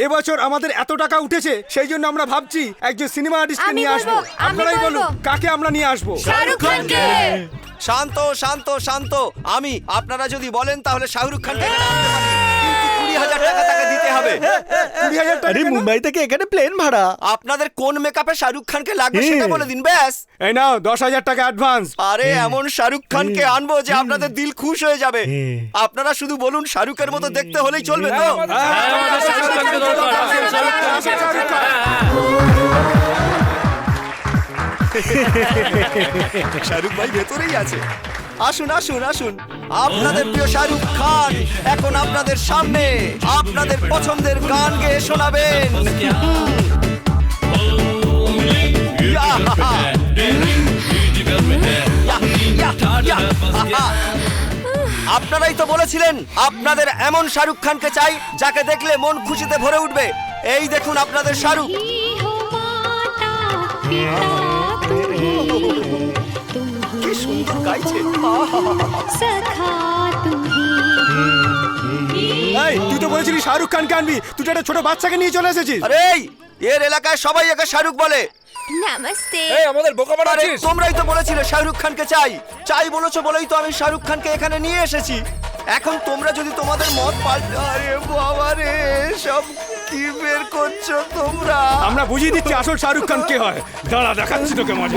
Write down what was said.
এবছর আমাদের এত টাকা উঠেছে, সেই জন্য আমরা ভাবছি একজন সিনেমা আর্টিস্টকে আমি নিয়ে বলবো, আসবো। আমি আপনারাই বলবো। বলুন কাকে আমরা নিয়ে আসবো। শাহরুখ খানকে। শান্ত শান্ত শান্ত। আমি আপনারা যদি বলেন তাহলে শাহরুখ খানকে এখানে আনতে পারি, কিন্তু 20,000 টাকা তাকে দিতে হবে। 20,000 টাকা আরে কেন? মুম্বাই থেকে এখানে প্লেন ভাড়া। আপনাদের কোন মেকআপে শাহরুখ খানকে লাগবে সেটা বলে দিন ব্যাস। এই নাও 10,000 টাকা অ্যাডভান্স। আরে এমন শাহরুখ খানকে আনবো যে আপনাদের দিল খুশ হয়ে যাবে। আপনারা শুধু বলুন শাহরুখের মতো দেখতে হলেই চলবে তো? শাহরুখ ভাই ভেতরেই আছে। আসুন আসুন আসুন, আপনাদের প্রিয় শাহরুখ খান এখন আপনাদের সামনে আপনাদের পছন্দের গান গেয়ে শোনাবেন। আপনারাই তো বলেছিলেন আপনাদের এমন শাহরুখ খানকে চাই যাকে দেখলে মন খুশিতে ভরে উঠবে। এই দেখুন আপনাদের শাহরুখ। কি সুন্দর গাইছে। এই তুই তো বলেছিলি শাহরুখ খানকে আনবি, তুই তো একটা ছোট বাচ্চাকে নিয়ে চলে এসেছিস। আরে এর এলাকায় সবাই একে শাহরুখ বলে। নমস্তে। আমাদের বোকা আরে বানাচ্ছিস। তোমরাই তো বলেছিলে শাহরুখ খানকে চাই চাই বলেছো বলেই তো আমি শাহরুখ খানকে এখানে নিয়ে এসেছি। এখন তোমরা যদি তোমাদের মত পাল্টে, আরে বাবা রে, সব কি বের করছো তোমরা? আমরা বুঝিয়ে দিচ্ছি আসল শাহরুখ খান কে হয়। দাঁড়া দেখাচ্ছি তোকে মজা।